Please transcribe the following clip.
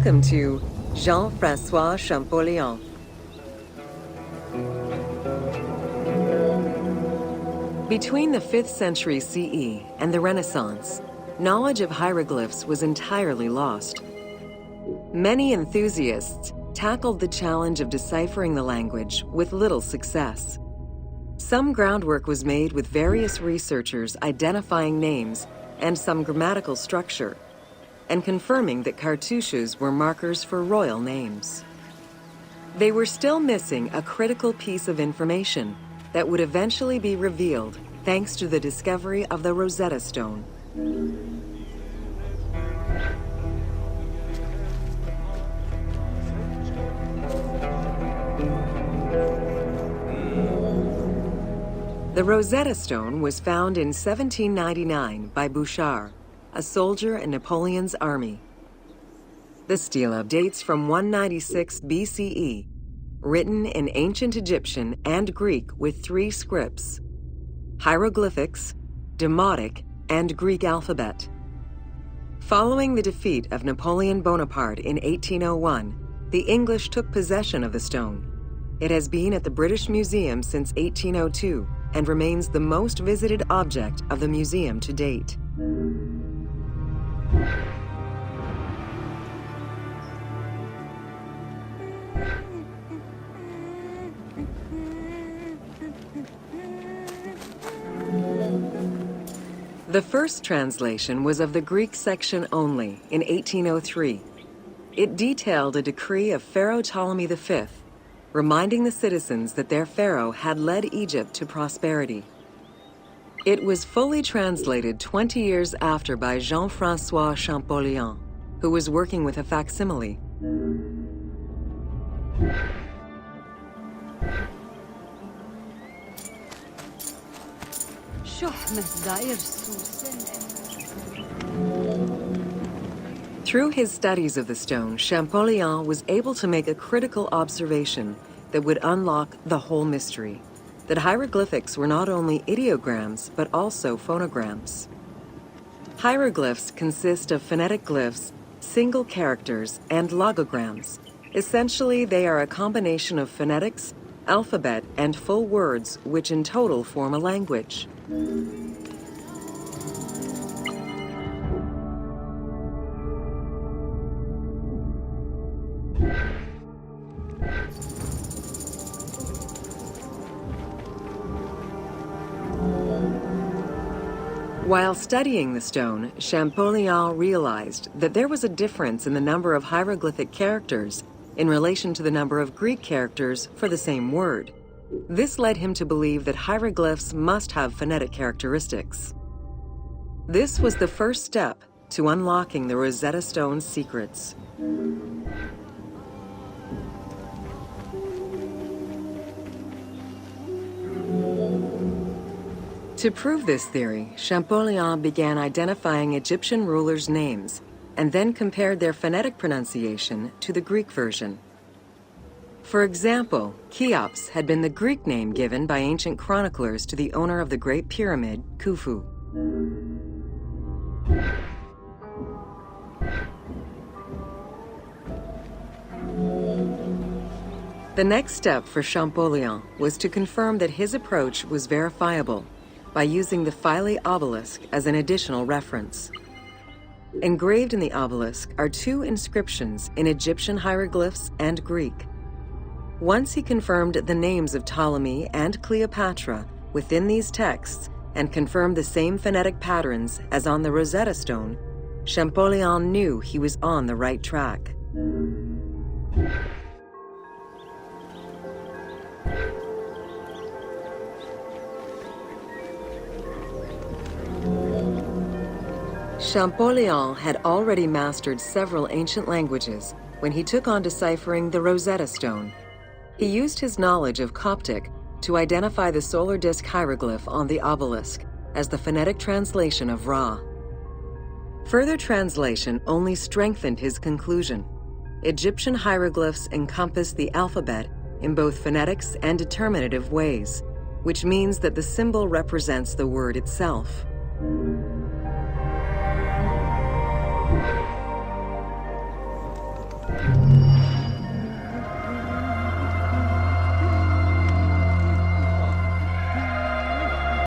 Welcome to Jean-François Champollion. Between the 5th century CE and the Renaissance, knowledge of hieroglyphs was entirely lost. Many enthusiasts tackled the challenge of deciphering the language with little success. Some groundwork was made with various researchers identifying names and some grammatical structure, and confirming that cartouches were markers for royal names. They were still missing a critical piece of information that would eventually be revealed thanks to the discovery of the Rosetta Stone. The Rosetta Stone was found in 1799 by Bouchard, a soldier in Napoleon's army. The stela dates from 196 BCE, written in ancient Egyptian and Greek with 3 scripts: hieroglyphics, demotic, and Greek alphabet. Following the defeat of Napoleon Bonaparte in 1801, the English took possession of the stone. It has been at the British Museum since 1802 and remains the most visited object of the museum to date. The first translation was of the Greek section only in 1803. It detailed a decree of Pharaoh Ptolemy V, reminding the citizens that their pharaoh had led Egypt to prosperity. It was fully translated 20 years after by Jean-François Champollion, who was working with a facsimile. Through his studies of the stone, Champollion was able to make a critical observation that would unlock the whole mystery: that hieroglyphics were not only ideograms, but also phonograms. Hieroglyphs consist of phonetic glyphs, single characters, and logograms. Essentially, they are a combination of phonetics, alphabet, and full words, which in total form a language. While studying the stone, Champollion realized that there was a difference in the number of hieroglyphic characters in relation to the number of Greek characters for the same word. This led him to believe that hieroglyphs must have phonetic characteristics. This was the first step to unlocking the Rosetta Stone's secrets. To prove this theory, Champollion began identifying Egyptian rulers' names and then compared their phonetic pronunciation to the Greek version. For example, Cheops had been the Greek name given by ancient chroniclers to the owner of the Great Pyramid, Khufu. The next step for Champollion was to confirm that his approach was verifiable by using the Philae obelisk as an additional reference. Engraved in the obelisk are 2 inscriptions in Egyptian hieroglyphs and Greek. Once he confirmed the names of Ptolemy and Cleopatra within these texts and confirmed the same phonetic patterns as on the Rosetta Stone, Champollion knew he was on the right track. Champollion had already mastered several ancient languages when he took on deciphering the Rosetta Stone. He used his knowledge of Coptic to identify the solar disk hieroglyph on the obelisk as the phonetic translation of Ra. Further translation only strengthened his conclusion. Egyptian hieroglyphs encompass the alphabet in both phonetics and determinative ways, which means that the symbol represents the word itself.